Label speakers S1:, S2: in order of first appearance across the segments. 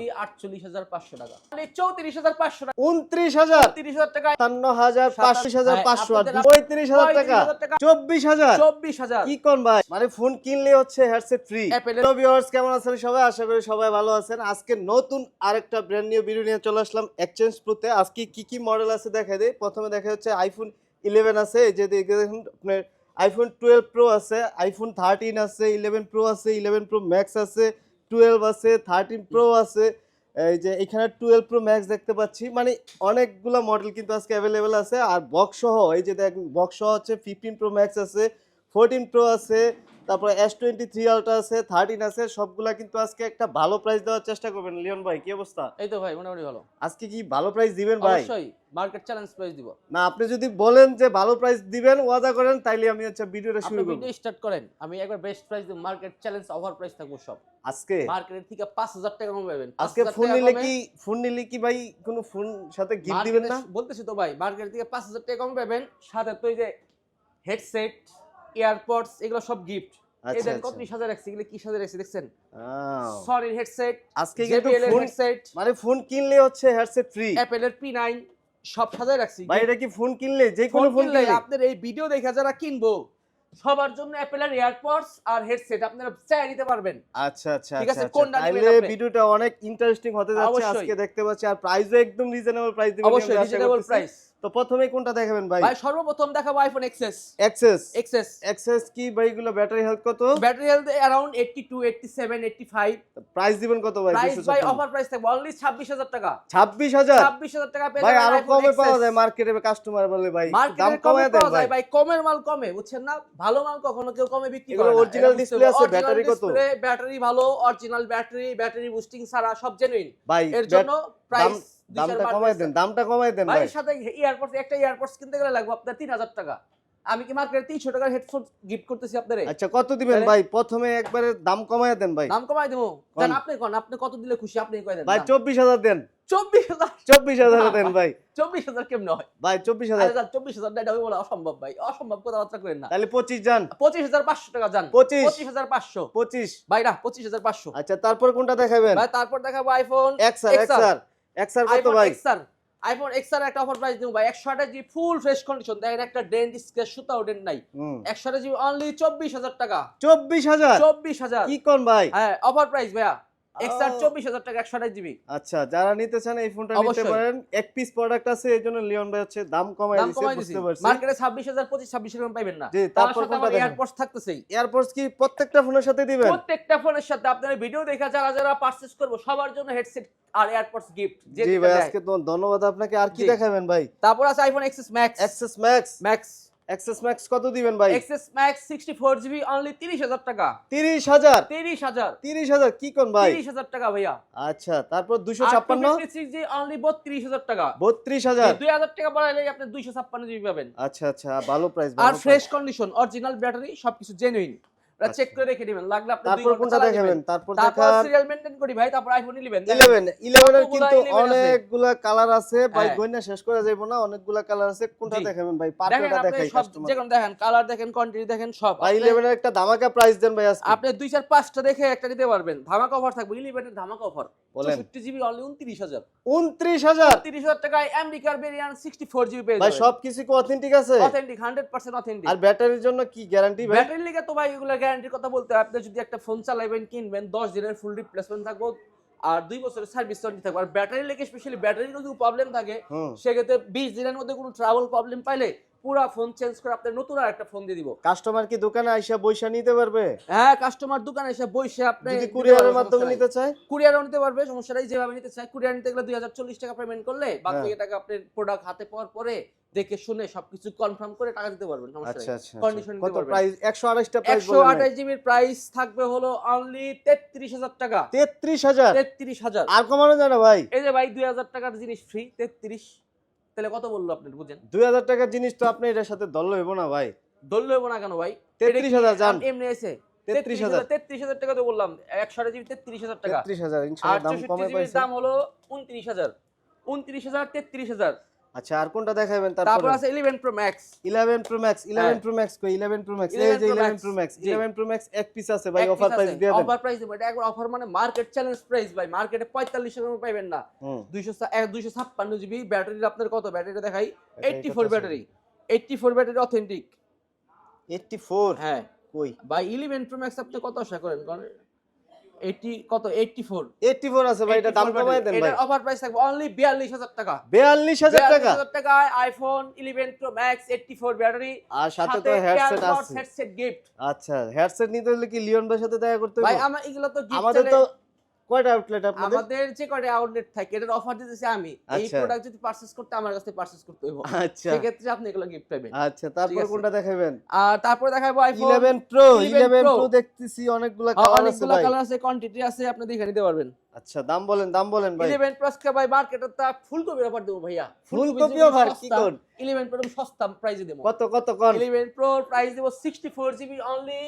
S1: 48,500 টাকা, মানে 34,500 টাকা,
S2: 29,000,
S1: 30,000 টাকা,
S2: 57,000, 35,500, 35,000 টাকা, 24,000,
S1: 24,000
S2: কি কোন ভাই, মানে ফোন কিনলে হচ্ছে হেডসেট ফ্রি। হ্যালো ভিউয়ার্স, কেমন আছেন সবাই? আশা করি সবাই ভালো আছেন। আজকে নতুন আরেকটা ব্র্যান্ড নিউ ভিডিও নিয়ে চলে আসলাম এক্সচেঞ্জ প্রোতে। আজকে কি মডেল আছে দেখাই দেই। প্রথমে দেখা হচ্ছে আইফোন 11 আছে, এই যে দেখুন আপনার আইফোন 12 প্রো আছে, আইফোন 13 আছে, 11 প্রো আছে, 11 প্রো ম্যাক্স আছে, 12 আছে, 13 প্রো আছে, এই যে এখানে 12 প্রো ম্যাক্স দেখতে পাচ্ছি। মানে অনেকগুলো মডেল কিন্তু আজকে অ্যাভেলেবেল আছে। আর বক্স সহ, এই যে দেখেন বক্স সহ হচ্ছে 15 প্রো ম্যাক্স আছে, 14 প্রো আছে, তারপরে S23 আলট্রা আছে, 13 আছে। সবগুলা কিন্তু আজকে একটা ভালো প্রাইস দেওয়ার চেষ্টা করবেন। লিওন ভাই, কি অবস্থা?
S1: এই তো ভাই মোটামুটি ভালো।
S2: আজকে কি ভালো প্রাইস দিবেন ভাই?
S1: অবশ্যই মার্কেট চ্যালেঞ্জ প্রাইস দিব।
S2: না, আপনি যদি বলেন যে ভালো প্রাইস দিবেন, ওয়াদা করেন, তাইলে আমি হচ্ছে ভিডিওটা শুরু
S1: আপনি
S2: করব।
S1: ভিডিও স্টার্ট করেন, আমি একবার বেস্ট প্রাইস দিব। মার্কেট চ্যালেঞ্জ অফার প্রাইস থাকবে সব।
S2: আজকে
S1: মার্কেটের থেকে 5,000 টাকা কম পাবেন।
S2: আজকে ফোন নিলে কি ভাই কোনো ফোন সাথে গিফট দিবেন না?
S1: বলতেছি তো ভাই, মার্কেটের থেকে 5,000 টাকা কম পাবেন, সাথে তো এই যে হেডসেট, এয়ারপডস, এগুলো সব গিফট। এই দেন কত 30,000 রাখছি, এগুলো কি সাথে রাখছি দেখছেন? সনির হেডসেট,
S2: আজকে কিন্তু ফোন
S1: হেডসেট,
S2: মানে ফোন কিনলে হচ্ছে হেডসেট ফ্রি।
S1: অ্যাপেলের P9 সব সাজায় রাখছি
S2: ভাই। এটা কি ফোন কিনলে, যে কোনো ফোন কিনলে
S1: আপনার এই ভিডিও দেখে যারা কিনবো সবার জন্য অ্যাপেলের এয়ারপডস আর হেডসেট আপনারা চাই নিতে পারবেন।
S2: আচ্ছা আচ্ছা
S1: ঠিক আছে,
S2: আচ্ছা,
S1: কোনটা নেবেন
S2: তাহলে
S1: আপনি?
S2: ভিডিওটা অনেক ইন্টারেস্টিং হতে যাচ্ছে আজকে দেখতে পাচ্ছি। আর প্রাইসও একদম রিজনেবল প্রাইস দিবেন।
S1: অবশ্যই রিজনেবল প্রাইস।
S2: তো প্রথমে কোনটা দেখাবেন ভাই?
S1: ভাই সর্বপ্রথম দেখাবো আইফোন এক্সএস।
S2: এক্সএস কি ভাই? এগুলো ব্যাটারি হেলথ কত?
S1: Battery health around 82, 87, 85।
S2: প্রাইস দিবেন কত ভাই?
S1: প্রাইস ভাই অফার প্রাইস থাকবে অনলি 26,000 টাকা।
S2: 26,000
S1: টাকা পেয়ে
S2: ভাই।
S1: যাবেন
S2: আরো
S1: আইফোন
S2: কমে পাওয়া
S1: XS।
S2: যায় মার্কেটে, কাস্টমার বলে ভাই দাম
S1: মার্কেটে
S2: কমায় দেন ভাই।
S1: ভাই কমের মাল কমে, বুঝছেন না? ভালো মাল কখনো কেউ কমে বিক্রি করে না।
S2: এগুলো অরিজিনাল ডিসপ্লে আছে, ব্যাটারি কত?
S1: ব্যাটারি ভালো, অরিজিনাল ব্যাটারি বুস্টিং ছাড়া সব জেনুইন
S2: ভাই।
S1: এর জন্য প্রাইস
S2: দামটা কমায় দেন ভাই।
S1: ভাই সাথে ইয়ারপডস, একটা ইয়ারপডস কিনতে গেলে লাগবে আপনার 3,000 টাকা। আমি কি মার্কেটে 300 টাকার হেডফোন গিফট করতেছি আপনারে?
S2: আচ্ছা, কত দিবেন ভাই? প্রথমে একবারে দাম কমায় দেন ভাই।
S1: দাম কমাই দেবো। জান আপনি কোন, আপনি কত দিলে খুশি আপনি কই দেন
S2: ভাই। 24,000 দেন।
S1: 24,000
S2: দেন ভাই।
S1: 24,000 কেমনে হয়
S2: ভাই? 24,000।
S1: আরে 24,000 টাকা বলা অসম্ভব ভাই, অসম্ভব কথাবার্তা করেন না।
S2: তাহলে 25 জান।
S1: 25,500 টাকা জান।
S2: 25,500
S1: 25 ভাই না 25,500।
S2: আচ্ছা, তারপর কোনটা দেখাবেন
S1: ভাই তারপর দেখাবো আইফোন
S2: XR কত ভাই?
S1: আইফোন XR একটা অফার প্রাইস দেব ভাই। 128 জিবি ফুল ফ্রেশ কন্ডিশন, দেখেন একটা ডেন্ট স্ক্র্যাচ সুতাও ডেন্ট নাই। 128 জিবি অনলি 24,000 টাকা।
S2: 24,000 কি কোন ভাই?
S1: হ্যাঁ অফার প্রাইস ভাইয়া। XR 24,000 টাকা 128 জিবি।
S2: আচ্ছা, যারা নিতে চান এই ফোনটা নিতে পারেন। এক পিস প্রোডাক্ট আছে, এইজন্য লিওন ভাই হচ্ছে দাম কমায় দিয়েছে, বুঝতে পারছি।
S1: মার্কেটে 26,000 26,000 এরকম পাবেন না।
S2: জি, তারপর কোনটা দেখেন?
S1: এয়ারপডস থাকতেছেই।
S2: এয়ারপডস কি প্রত্যেকটা ফোনের সাথে দিবেন?
S1: প্রত্যেকটা ফোনের সাথে আপনারা ভিডিও দেখে যারা পারচেজ করব সবার জন্য হেডসেট আর এয়ারপডস গিফট।
S2: জি ভাই, আজকে তো ধন্যবাদ আপনাকে। আর কি দেখাবেন ভাই?
S1: তারপর আছে আইফোন XS Max
S2: কত দিবেন ভাই?
S1: XS Max 64 জিবি অনলি 30,000 টাকা।
S2: 30,000 কি কোন ভাই?
S1: 30,000 টাকা ভাইয়া।
S2: আচ্ছা, তারপর 256
S1: জি অনলি 32,000 টাকা।
S2: 32,000
S1: 2,000 টাকা বাড়াইলে আপনি 256 জিবি পাবেন।
S2: আচ্ছা আচ্ছা, ভালো প্রাইস।
S1: আর ফ্রেশ কন্ডিশন, অরিজিনাল ব্যাটারি, সবকিছু জেনুইন। চেক করে রেখে দিবেন, লাগলে আপনি
S2: তারপর কোনটা দেখাবেন? তারপর
S1: সিরিয়াল মেইনটেইন করি ভাই। তারপর আইফোন 11
S2: এর কিন্তু অনেকগুলা কালার আছে ভাই, গয়না শেষ করা যাবে না, অনেকগুলা কালার আছে। কোনটা দেখাবেন ভাই? পার্টটা দেখাই কাস্টমার।
S1: যেকোনো দেখেন, কালার দেখেন, কোয়ান্টিটি দেখেন, সব।
S2: ভাই 11 এর একটা ধামাকা প্রাইস দেন ভাই আজকে।
S1: আপনি 2 4 5টা দেখে একটা নিতে পারবেন। ধামাকা অফার থাকবে 11 এর ধামাকা অফার। 64 জিবি অনলি 29,000
S2: 29,000
S1: টাকায় আমেরিকার ভেরিয়েন্ট 64 জিবি পেয়ে যাবেন
S2: ভাই। সবকিছু কি অথেন্টিক আছে?
S1: Authentic, 100% authentic.
S2: আর ব্যাটারির জন্য কি গ্যারান্টি ভাই?
S1: ব্যাটারির লিগে তো ভাই এগুলা গ্যারান্টির কথা বলতে হয়। আপনি যদি একটা ফোন চালাবেন, কিনবেন, 10 দিনের ফুল রিপ্লেসমেন্ট থাকবে আর 2 বছরের সার্ভিস ওয়ারেন্টি থাকবে। আর ব্যাটারির লিগে স্পেশালি ব্যাটারির যদি প্রবলেম থাকে সেক্ষেত্রে 20 দিনের মধ্যে কোনো ট্রাভেল প্রবলেম পাইলে পুরো ফোন চেঞ্জ করে আপনি নতুন আর একটা ফোন দিয়ে দিব।
S2: কাস্টমার কি দোকানে আইসা বইসা নিতে পারবে?
S1: হ্যাঁ, কাস্টমার দোকানে এসে বইসা আপনি
S2: যদি কুরিয়ারের মাধ্যমে নিতে চায়,
S1: কুরিয়ারও নিতে পারবে, সমস্যা নাই। যেভাবে নিতে চায় কুরিয়ার নিতে গেলে 2040 টাকা পেমেন্ট করলে বাকি টাকা আপনি প্রোডাক্ট হাতে পাওয়ার পরে দেখে শুনে সবকিছু কনফার্ম করে টাকা দিতে পারবেন, সমস্যা নাই। কন্ডিশন
S2: কত প্রাইস? 128 টা প্রাইস বলেন।
S1: 128 জিবির প্রাইস থাকবে হলো অনলি 33,000 টাকা।
S2: 33,000 আর কমানো যায় না ভাই?
S1: এই যে ভাই 2,000 টাকার জিনিস ফ্রি 33, তাহলে কত বললো আপনি বুঝেন?
S2: 2,000 টাকার জিনিস তো আপনি এর সাথে দল লইব না ভাই।
S1: দল লইব না কেন ভাই?
S2: 33,000 জান।
S1: এমনি আছে 33,000 টাকা তো বললাম। 128 জিবি 33,000 টাকা।
S2: 33,000 ইনশাআল্লাহ দাম কমে পাইছে।
S1: দাম হলো 29,000 33,000।
S2: আচ্ছা আর কোনটা দেখাবেন
S1: তারপর
S2: তারপর?
S1: আছে 11 Pro Max
S2: 11 Pro Max 11 Pro Max কই 11 Pro Max এই যে 11 Pro Max 11 Pro Max এক পিস আছে ভাই, অফার প্রাইস দিয়ে দেন।
S1: অফার প্রাইস দেব, এটা একবার অফার মানে মার্কেট চ্যালেঞ্জ প্রাইস ভাই, মার্কেটে 45 টাকা পাবেন না। 256 জিবি ব্যাটারি, আপনার কত ব্যাটারিটা দেখাই, 84 ব্যাটারি, 84 ব্যাটারি অথেন্টিক
S2: 84
S1: হ্যাঁ
S2: কই
S1: ভাই 11 Pro Max আপনি কত আশা করেন? কারণ 80 কত 84
S2: 84 আছে ভাই, এটা দাম কমায় দেন ভাই।
S1: এটার অফার প্রাইস থাকবে অনলি 42000 টাকা।
S2: 42000 টাকা
S1: 42000 টাকায় আইফোন 11 Pro Max 84 ব্যাটারি,
S2: আর সাথে তো হেডসেট আছে।
S1: Headset gift.
S2: আচ্ছা হেডসেট নিতে হলে কি লিওন ভাইয়ের সাথে দেখা করতে হবে?
S1: ভাই আমার এগুলো তো গিফট,
S2: আমাদের তো কয়টা আউটলেট আপনাদের?
S1: আমাদের যে কয়টা আউটলেট থাকে এটার অফার দিতেছি আমি। এই
S2: আচ্ছা।
S1: প্রোডাক্ট যদি পারচেজ করতে আমার কাছ থেকে পারচেজ করতে হবে,
S2: আচ্ছা
S1: সেই ক্ষেত্রে আপনি এগুলো গিফট পাবেন।
S2: আচ্ছা তারপর
S1: আছে।
S2: কোনটা দেখাবেন?
S1: আর তারপর দেখাবো আইফোন
S2: 11 Pro 11
S1: Pro
S2: Pro দেখতেছি অনেকগুলা কালার আছে
S1: অনেকগুলো
S2: ভাই।
S1: কালার আছে, কোয়ান্টিটি আছে, আপনি দেখে নিতে পারবেন।
S2: আচ্ছা দাম বলেন ভাই।
S1: 11 Pro কে ভাই মার্কেটে তা ফুলকপি অফার দেব ভাইয়া,
S2: ফুলকপি অফার কি কোন?
S1: 11 Pro সস্তা প্রাইসে দেব।
S2: কত কোন?
S1: 11 Pro প্রাইস দেব 64 জিবি অনলি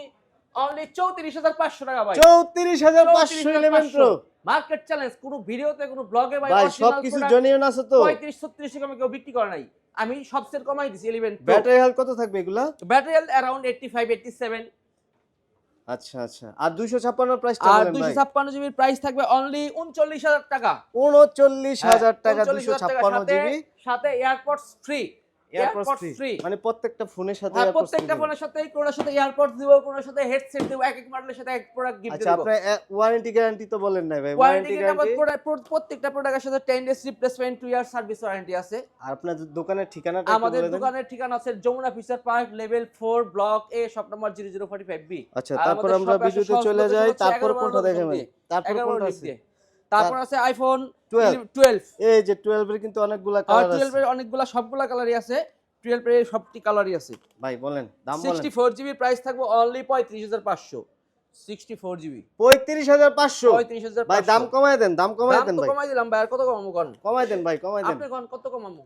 S1: 34500 টাকা ভাই।
S2: 34500 11 Pro
S1: মার্কেট চ্যালেঞ্জ, কোন ভিডিওতে কোন ব্লগে ভাই
S2: ভাই সবকিছু জেনুইন আছে তো?
S1: 35 36 টাকা কেউ বিক্রি করে নাই, আমি সবচেয়ে কমাই দিছি 11 Pro।
S2: ব্যাটারি হেলথ কত থাকবে এগুলা?
S1: Battery health around 85 87।
S2: আচ্ছা আর 256 প্রাইসটা
S1: আর
S2: বলেন ভাই।
S1: 256 জিবির প্রাইস থাকবে অনলি 39000 টাকা।
S2: 39000 টাকা 256 জিবি
S1: সাথে এয়ারপডস ফ্রি।
S2: এয়ারপডস ফ্রি মানে প্রত্যেকটা ফোনের সাথে
S1: হ্যাঁ,
S2: এয়ারপডস
S1: প্রত্যেকটা ফোনের সাথে কোনোর সাথে এয়ারপডস দিব, কোনোর সাথে হেডসেট দিব, এক এক মডেলের সাথে এক প্রোডাক্ট গিফট দিব।
S2: আচ্ছা আপনার ওয়ারেন্টি গ্যারান্টি তো বলেন নাই ভাই।
S1: ওয়ারেন্টি গ্যারান্টি প্রত্যেকটা প্রোডাক্টের সাথে 10 days replacement 2 year service warranty আছে।
S2: আর আপনাদের দোকানের ঠিকানাটা একটু
S1: আমাদের
S2: বলে দেন।
S1: দোকানের ঠিকানা আছে Jamuna future park level 4 block A shop number 0045B।
S2: আচ্ছা তারপর আমরা ভিডিওতে চলে যাই, তারপর কোনটা দেখাবেন? তারপর কোনটা আছে?
S1: তারপর আছে আইফোন
S2: 12 এই যে 12 এর কিন্তু অনেকগুলা কালার আছে।
S1: 12 এর অনেকগুলা সবগুলা কালারই আছে, 12 এর সবটি কালারই আছে
S2: ভাই বলেন দাম বলেন।
S1: 64 জিবি প্রাইস থাকবে অনলি 35500। 64 জিবি
S2: 35500
S1: 35500
S2: ভাই দাম কমায় দেন ভাই।
S1: কমাই দিলাম ভাই, আর কত কমাবো কোন?
S2: কমায় দেন ভাই কমায় দেন।
S1: আপনি কোন কত কমাবো?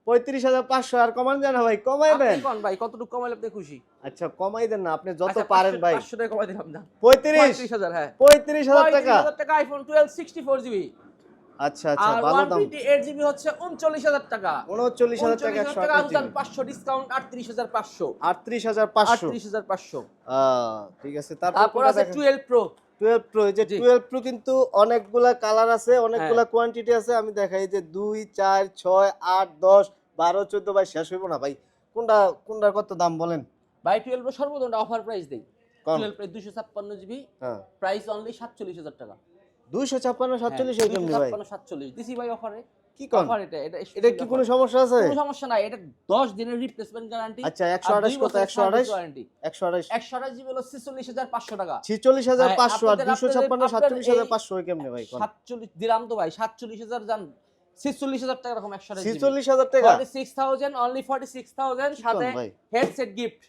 S2: 35500 আর কমান দেন না ভাই, কমায় দেন।
S1: আপনি কোন ভাই কতটুকু কমাইলে আপনি খুশি?
S2: আচ্ছা কমাই দেন না, আপনি যত
S1: আচ্ছা,
S2: পারেন ভাই।
S1: 500 টাকা কমাই দিলাম না।
S2: 35000
S1: হ্যাঁ
S2: 35000 টাকা
S1: 35000 টাকা আইফোন 12 64 জিবি।
S2: আচ্ছা
S1: আর
S2: ভালো দাম।
S1: 128 জিবি হচ্ছে 39000 টাকা।
S2: 39000 টাকা
S1: 500 ডিসকাউন্ট 38500।
S2: 38500
S1: 38500।
S2: ঠিক আছে
S1: তারপর আছে 12 প্রো
S2: 12 প্রো এই যে 12 প্রো কিন্তু অনেকগুলা কালার আছে, অনেকগুলা কোয়ান্টিটি আছে। আমি দেখাই যে 2 4 6 8 10 12 14 ভাই শেষ হইব না ভাই। কোনটা কত দাম বলেন
S1: ভাই? 12 প্রো সর্বদা অফার প্রাইস দেই।
S2: কোন?
S1: 12 প্রো 256 জিবি
S2: হ্যাঁ
S1: প্রাইস অনলি 47000 টাকা।
S2: 256 47 এর কেমনে ভাই?
S1: 257 দিছি ভাই অফারে।
S2: কি কোন?
S1: অফার
S2: এটা কি কোনো সমস্যা আছে?
S1: কোনো সমস্যা নাই, এটা 10 দিনের রিপ্লেসমেন্ট গ্যারান্টি।
S2: আচ্ছা 128 কত? 128
S1: 128 জিবি হলো 46500 টাকা।
S2: 46500 আর 256 47500 হয় কেমনে ভাই?
S1: 47 দিলাম তো ভাই, 47000 জান 46000 টাকা এরকম 128 জিবি।
S2: 46000 টাকা
S1: 46000 অনলি 46000 সাথে হেডসেট গিফট।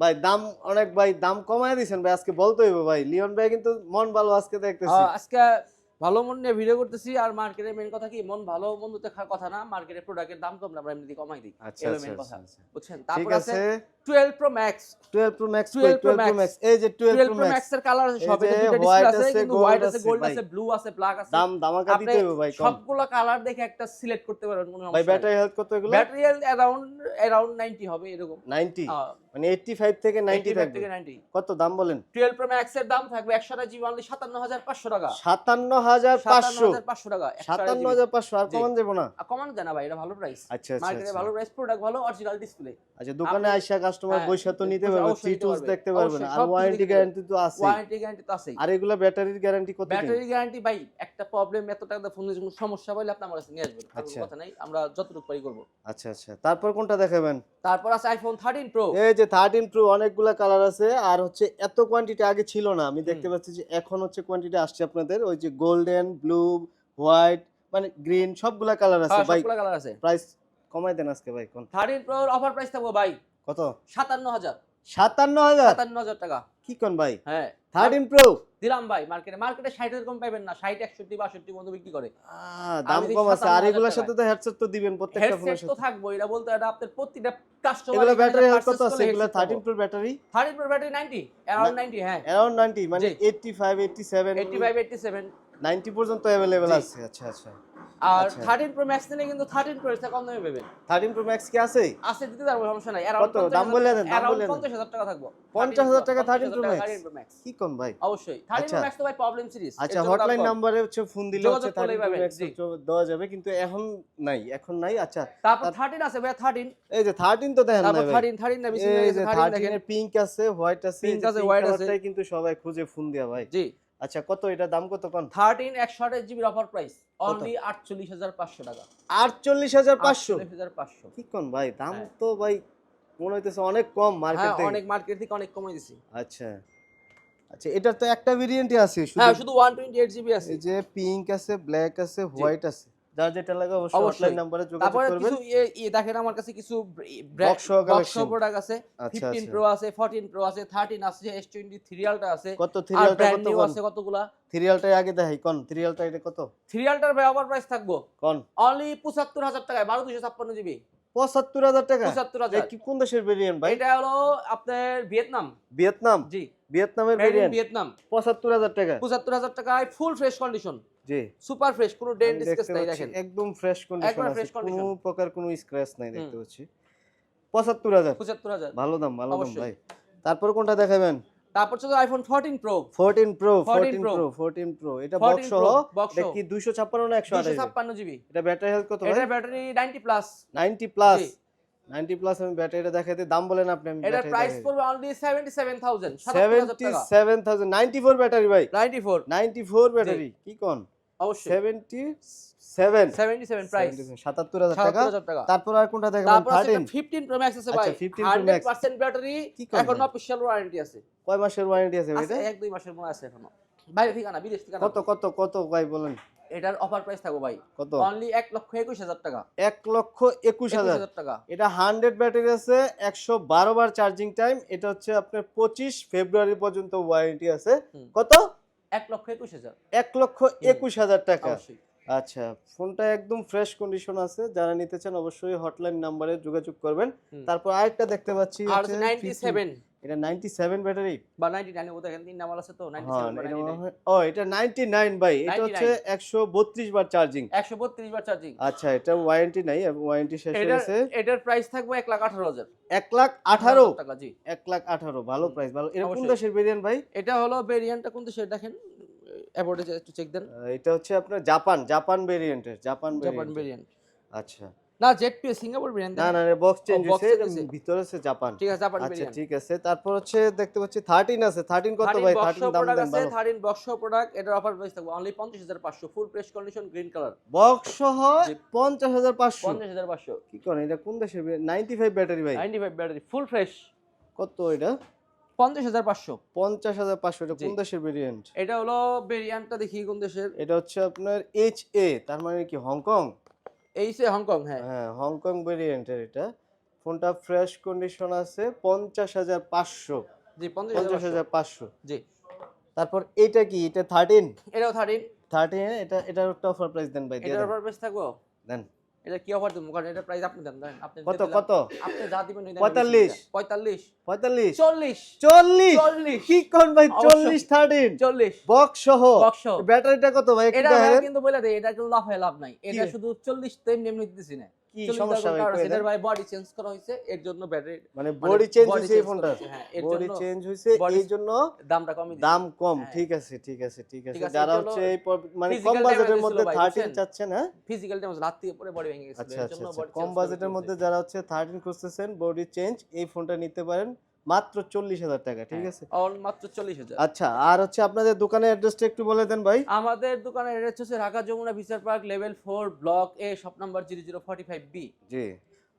S2: ভাই দাম অনেক ভাই, দাম কমায় দিয়েছেন ভাই, আজকে বলতে হইব ভাই। লিওন ভাই কিন্তু মন ভালো আজকে দেখতেছি।
S1: আজকে ভালো মন নিয়ে ভিডিও করতেছি। আর মার্কেটের মেইন কথা কি, মন ভালো মন্দ দেখার কথা না, মার্কেটের প্রোডাক্টের দাম কম না, আমরা এমনি কমাই দিই। এলো মেইন কথা, বুঝছেন? তারপর আছে 12 প্রো ম্যাক্স
S2: 12 প্রো ম্যাক্স এই যে 12 প্রো ম্যাক্স
S1: এর কালার আছে সব, এটা দুটো ডিসপ্লে আছে, কিন্তু হোয়াইট আছে, গোল্ড আছে, ব্লু আছে, ব্ল্যাক আছে।
S2: দাম দামাকা দিতে হবে ভাই,
S1: সবগুলো কালার দেখে একটা সিলেক্ট করতে পারবেন কোনো সমস্যা
S2: ভাই। ব্যাটারি হেলথ কত এগুলো?
S1: ব্যাটারি হেলথ अराउंड 90 হবে এরকম।
S2: 90 মানে 85 থেকে 90 থাকবে।
S1: 90
S2: কত দাম বলেন?
S1: 12 প্রো ম্যাক্স এর দাম থাকবে 128 জিবি অনলি 57500 টাকা।
S2: 57500
S1: টাকা।
S2: 57500 আর কমান দেব না?
S1: কমান দেনা ভাই, এটা ভালো প্রাইস।
S2: আচ্ছা
S1: মার্কেটে ভালো প্রাইস, প্রোডাক্ট ভালো, অরিজিনাল ডিসপ্লে।
S2: আচ্ছা দোকানে আইসা কাস্টমার বইসা তো নিতে পারবে, টুলস দেখতে পারবে না, আর ওয়ারেন্টি গ্যারান্টি তো আছে।
S1: ওয়ারেন্টি গ্যারান্টি তো আছে।
S2: আর এগুলা ব্যাটারির গ্যারান্টি কত দিন?
S1: ব্যাটারি গ্যারান্টি ভাই একটা প্রবলেম, এত টাকা দিয়ে ফোনে কোনো সমস্যা হলে আপনি আমার কাছে নিয়ে আসবেন, কোনো কথা নাই, আমরা যতটুকু পারি করব।
S2: আচ্ছা তারপর কোনটা দেখাবেন?
S1: তারপর আছে আইফোন 13 প্রো।
S2: এই যে 13 প্রো অনেকগুলা কালার আছে, আর হচ্ছে এত কোয়ান্টিটি আগে ছিল না। আমি দেখতে পাচ্ছি যে এখন হচ্ছে কোয়ান্টিটি আসছে আপনাদের। ওই যে গোল্ডেন, ব্লু, হোয়াইট মানে গ্রিন সবগুলা কালার আছে ভাই।
S1: সবগুলা কালার আছে।
S2: প্রাইস কমাই দেন আজকে ভাই। কোন
S1: 13 প্রো অফার প্রাইস থাকবে ভাই
S2: কত?
S1: 57000
S2: 57000
S1: টাকা।
S2: কি কোন ভাই?
S1: হ্যাঁ
S2: 13 প্রো
S1: দিলাম ভাই। মার্কেটে 60 এর কম পাবেন না, 60 61 62 মতো বিক্রি করে।
S2: দাম কম আছে। আর এগুলোর সাথে তো হেডসেট তো দিবেন প্রত্যেকটা ফোনের সাথে।
S1: হেডসেট তো থাকবে, এটা বলতে এটা আপনার প্রতিটা কাস্টমার।
S2: এগুলা ব্যাটারি হেলথ কত আছে? এগুলা 13 pro battery
S1: 13 pro battery 90 around 90 হ্যাঁ
S2: अराउंड 90 মানে 85 87
S1: 85 87
S2: 90 পর্যন্ত अवेलेबल আছে। আচ্ছা
S1: আর
S2: আচ্ছা।
S1: 13 প্রো ম্যাক্স নিলে কিন্তু 13 প্রো এর থেকে কম দামে পাবেন।
S2: 13 প্রো ম্যাক্স কি আছে?
S1: আছে, দিতে পারবো, সমস্যা নাই।
S2: কত দাম বলে দেন, দাম বলে দেন।
S1: 50,000 টাকা থাকবো।
S2: 50,000 টাকা 13 প্রো
S1: 13 প্রো
S2: ম্যাক্স
S1: ম্যাক্স
S2: কি কোন ভাই?
S1: অবশ্যই। 13
S2: আচ্ছা।
S1: প্রো ম্যাক্স তো ভাই প্রবলেম সিরিজ।
S2: আচ্ছা, হটলাইন নম্বরে হচ্ছে ফোন দিলে হচ্ছে
S1: যোগাযোগ করলেই
S2: 13 প্রো
S1: পাবেন,
S2: ম্যাক্স
S1: জি।
S2: দেওয়া যাবে, কিন্তু এখন নাই, এখন নাই। আচ্ছা,
S1: তারপর 13 আছে ভাই, 13।
S2: এই যে 13 তো দেখেন
S1: তারপর
S2: না ভাই,
S1: 13 না, মিসিং হয়ে
S2: এই
S1: গেছে।
S2: যে
S1: 13
S2: 13
S1: দেখেন,
S2: এর পিঙ্ক আছে, হোয়াইট আছে,
S1: Pink
S2: এই যে
S1: আছে,
S2: pink
S1: white আছে।
S2: কালারটাই কিন্তু সবাই খুঁজে ফোন দেয়া ভাই।
S1: জি।
S2: আচ্ছা, কত এটা দাম কত কোন?
S1: 13 128 জিবির অফার প্রাইস অনলি 48,500 টাকা।
S2: 48,500
S1: 48,500।
S2: কি কোন ভাই? দাম
S1: হ্যাঁ।
S2: তো ভাই মনে হইতেছে অনেক কম মার্কেট
S1: হ্যাঁ,
S2: থেকে।
S1: অনেক মার্কেট থেকে অনেক কমে দিছি।
S2: আচ্ছা আচ্ছা, এটার তো একটা ভেরিয়েন্টই আছে শুধু।
S1: হ্যাঁ, শুধু 128 জিবি আছে।
S2: এই যে পিঙ্ক আছে, ব্ল্যাক আছে, হোয়াইট আছে। যার যেটা লাগে অবশ্যই
S1: অবশ্যই।
S2: হটলাইন নম্বরে যোগাযোগ
S1: তারপরে
S2: করবেন।
S1: কিছু দেখেন, আমার কাছে কিছু
S2: বক্স কালেকশন
S1: প্রোডাক্ট আছে।
S2: আচ্ছা
S1: 15
S2: আচ্ছা।
S1: প্রো আছে, 14 প্রো আছে, 13 আছে, S23 আলটা আছে।
S2: কত
S1: আর
S2: 3 আলটা
S1: ব্র্যান্ড
S2: কত
S1: নিউ
S2: কোন?
S1: আছে কতগুলা।
S2: 3 আলটাই আগে দেখাই কোন? 3 আলটা এটা কত
S1: 3 আলটার ভাই অফার প্রাইস থাকবো
S2: কোন?
S1: অনলি 75,000 টাকায়, 12256 জিবি।
S2: 75,000 টাকা?
S1: 75,000।
S2: এটা কি কোন দেশের ভেরিয়েন্ট ভাই?
S1: এটা হলো আপনার ভিয়েতনাম।
S2: ভিয়েতনাম?
S1: জি,
S2: ভিয়েতনামের
S1: মেড ইন
S2: ভেরিয়েন্ট।
S1: ভিয়েতনাম।
S2: 75,000 টাকা?
S1: 75,000 টাকায় ফুল ফ্রেশ কন্ডিশন,
S2: জি।
S1: সুপার ফ্রেশ, কোনো ডেন্ট
S2: আমি
S1: স্কেচ
S2: দেখতে
S1: নাই।
S2: পাচ্ছি
S1: দেখেন
S2: একদম ফ্রেশ কন্ডিশন
S1: একবার
S2: আছে,
S1: fresh
S2: কোনো
S1: condition।
S2: প্রকার কোনো স্ক্র্যাচ নাই দেখতে পাচ্ছি। 75,000
S1: 75,000।
S2: ভালো দাম, ভালো দাম
S1: অবশ্যই।
S2: ভাই। তারপর কোনটা দেখাবেন?
S1: তারপর ছিল iPhone 14 pro.
S2: 14 pro
S1: 14 Pro।
S2: 14 pro এটা
S1: 14
S2: বক্স সহ।
S1: Pro, box
S2: এটা
S1: সহ।
S2: কি 256 না 128?
S1: 256 জিবি।
S2: এটা ব্যাটারি হেলথ কত ভাই?
S1: এটার ব্যাটারি 90 প্লাস।
S2: 90 প্লাস।
S1: জি।
S2: 90 প্লাস আমি ব্যাটারিটা দেখাইতে, দাম বলেন আপনি, আমি
S1: এটার
S2: ব্যাটারি
S1: প্রাইস
S2: দেখাই।
S1: পড়বে অনলি 77,000, 77,000 টাকা।
S2: 77,000 94 ব্যাটারি ভাই।
S1: 94
S2: 94 ব্যাটারি কি কোন?
S1: অবশ্যই।
S2: 77
S1: 77 প্রাইস
S2: 77,000 টাকা।
S1: 77,000 টাকা।
S2: তারপর আর কোনটা দেখাবেন?
S1: তারপর আছে
S2: 13
S1: 15 প্রো ম্যাক্স আছে ভাই।
S2: আচ্ছা, 15 Pro Max।
S1: 100% ব্যাটারি,
S2: কি করেন
S1: এখন
S2: ভাই?
S1: অফিশিয়াল ওয়ারেন্টি আছে।
S2: কয় মাসের ওয়ারেন্টি আছে ভাই
S1: আছে
S2: এটা?
S1: 1-2 মাসের মনে আছে এখনো। বাইরে ঠিকানা, বিদেশ ঠিকানা।
S2: কত কত কত ভাই বলেন?
S1: এটার অফার প্রাইস থাকো ভাই
S2: কত?
S1: অনলি 1,21,000 টাকা।
S2: 1,21,000
S1: 21,000 টাকা।
S2: এটা 100 ব্যাটারি আছে, 112 বার চার্জিং টাইম। এটা হচ্ছে আপনার 25 ফেব্রুয়ারি পর্যন্ত ওয়ারেন্টি আছে।
S1: হুম।
S2: কত?
S1: 1,21,000
S2: 1,21,000 টাকা।
S1: অবশ্যই।
S2: আচ্ছা, ফোনটা একদম ফ্রেশ কন্ডিশন আছে, যারা নিতে চান অবশ্যই হটলাইন নাম্বারে যোগাযোগ করবেন।
S1: হুম।
S2: তারপর আরেকটা দেখতে পাচ্ছি
S1: আর
S2: হচ্ছে
S1: 97
S2: এটা 97 ব্যাটারি।
S1: বা 99 ও দেখেন, তিন নাম্বার আছে তো,
S2: হ্যাঁ
S1: 97 বা
S2: এটা মনে
S1: 99।
S2: হয়, ও এটা 99 ভাই, এটা হচ্ছে 132 বার চার্জিং।
S1: 132 বার চার্জিং।
S2: আচ্ছা, এটা ওয়ারেন্টি নাই, ওয়ারেন্টি শেষ হয়ে গেছে।
S1: এটার প্রাইস থাকবে 1,18,000
S2: 1,18,000
S1: টাকা। জি,
S2: 1,18,000 ভালো প্রাইস, ভালো। এটা কোন
S1: অবশ্যই।
S2: দেশের ভেরিয়েন্ট ভাই?
S1: এটা হলো ভেরিয়েন্টটা কোন দেশের দেখেন, অ্যাবাউটে একটু চেক দেন।
S2: এটা হচ্ছে আপনার জাপান ভেরিয়েন্টের, জাপান
S1: জাপান
S2: ভেরিয়েন্ট।
S1: ভেরিয়েন্ট
S2: আচ্ছা,
S1: না, জেডপি সিঙ্গাপুর ভেরিয়েন্ট।
S2: না না বক্স চেঞ্জ
S1: box
S2: হয়েছে,
S1: change হয়েছে।
S2: ভিতরে আছে জাপান।
S1: ঠিক আছে, জাপান
S2: আচ্ছা
S1: ভেরিয়েন্ট।
S2: ঠিক আছে। তারপর হচ্ছে দেখতে পাচ্ছি 13 আছে। 13 কত ভাই? 13 দাম
S1: প্রোডাক্ট
S2: দেন
S1: আছে,
S2: ভালো।
S1: 13 বক্স প্রোডাক্ট। এটার অফার প্রাইস থাকবে only 50,500, full fresh condition, green colour.
S2: Box সহ
S1: জি।
S2: 50,500
S1: 50,500
S2: কি করেন? এটা কোন দেশের? 95 ব্যাটারি ভাই।
S1: 95 ব্যাটারি, ফুল ফ্রেশ।
S2: কত এটা?
S1: 50,500।
S2: 50,500 এটা কোন
S1: জি।
S2: দেশের ভেরিয়েন্ট?
S1: এটা হলো ভেরিয়েন্টটা, দেখি কোন দেশের।
S2: এটা হচ্ছে আপনার HA, তার মানে কি হংকং?
S1: এই সে হংকং। হ্যাঁ,
S2: হ্যাঁ, হংকং ভেরিয়েন্টের এটা। ফোনটা ফ্রেশ কন্ডিশন আছে, 50,500।
S1: জি, 50,500।
S2: 50,500।
S1: জি,
S2: তারপর এটা কি? এটা 13
S1: এটাও 13।
S2: 13 এটার একটা অফার প্রাইস দেন ভাই, দিয়ে
S1: এটার
S2: দেন।
S1: অফার প্রাইস থাকবো,
S2: দেন।
S1: এটা কি অফার দেবো, কারণ এটা প্রাইস আপনি দেন, দেন আপনি
S2: কত
S1: দিয়ে দিলাম।
S2: কত?
S1: আপনি যা দিবেন ওই দামে
S2: 45?
S1: বেশি দিবেন। 45
S2: 45
S1: 40
S2: 40
S1: 40
S2: কি কোন ভাই?
S1: অবশ্যই।
S2: 40 13
S1: 40
S2: বক্স সহ।
S1: বক্স সহ।
S2: ব্যাটারিটা কত ভাই? একটু
S1: এটা
S2: দেখেন।
S1: ভাই কিন্তু বলে দেই, এটা কিন্তু লাভ হয় লাভ নাই। এটা
S2: কি?
S1: শুধু 40 তো এমনি এমনি দিতেছি না।
S2: কি
S1: 40
S2: সমস্যা ভাই? কই
S1: এটার
S2: দেন।
S1: ভাই বডি চেঞ্জ করা হয়েছে, এর জন্য ব্যাটারি
S2: মানে বডি চেঞ্জ
S1: body
S2: হইছে এই
S1: change
S2: ফোনটা?
S1: করা হয়েছে, হ্যাঁ, এর
S2: বডি
S1: জন্য
S2: চেঞ্জ হইছে,
S1: body
S2: এই জন্য
S1: দামটা কমই দিছে।
S2: দাম কম।
S1: হ্যাঁ।
S2: ঠিক আছে ঠিক আছে ঠিক আছে।
S1: ঠিক আছে,
S2: যারা
S1: এটা
S2: হচ্ছে
S1: হলো
S2: এই মানে কম
S1: physical
S2: বাজেটের
S1: damage
S2: মধ্যে
S1: ছিল ভাই,
S2: 13
S1: বুঝছেন?
S2: চাচ্ছেন, হ্যাঁ?
S1: ফিজিক্যাল ড্যামেজ, রাত থেকে পরে বডি ভেঙে গেছিল,
S2: আচ্ছা
S1: এর
S2: আচ্ছা
S1: জন্য
S2: আচ্ছা।
S1: বডি
S2: কম বাজেটের মধ্যে যারা হচ্ছে 13 খুঁজতেছেন বডি চেঞ্জ, এই ফোনটা নিতে পারেন মাত্র 40,000 টাকা। ঠিক আছে।
S1: অল মাত্র 40,000।
S2: আচ্ছা, আর হচ্ছে আপনাদের দোকানের অ্যাড্রেসটা একটু বলে দেন ভাই।
S1: আমাদের দোকানের অ্যাড্রেস হচ্ছে Dhaka Jamuna future park, level 4, block A, shop number 0045B।
S2: জি।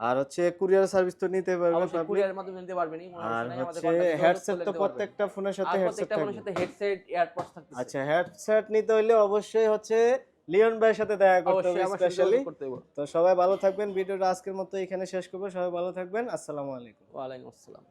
S2: আর হচ্ছে কুরিয়ার সার্ভিস তো নিতে পারবেন
S1: অবশ্যই
S2: আপনি।
S1: কুরিয়ারের মাধ্যমে নিতে পারবেনই, কোনো
S2: আর
S1: সমস্যা নাই। আমাদের
S2: হচ্ছে
S1: contact যোগাযোগ
S2: হেডসেট
S1: করলে
S2: তো
S1: নিতে পারবেন।
S2: প্রত্যেকটা ফোনের সাথে
S1: আর
S2: হেডসেট
S1: প্রত্যেকটা ফোনের
S2: থাকবে।
S1: সাথে হেডসেট, এয়ারপডস থাকতেছে।
S2: আচ্ছা, হেডসেট নিতে হলে অবশ্যই হচ্ছে লিওন ভাইয়ের সাথে দেখা করতে হবে
S1: অবশ্যই আমার সাথে
S2: স্পেশালি।
S1: যোগাযোগ করতে হবে।
S2: তো সবাই ভালো থাকবেন। ভিডিওটা আজকের মতো এখানে শেষ করব। সবাই ভালো থাকবেন। আসসালামু আলাইকুম।
S1: ওয়া আলাইকুম আসসালাম।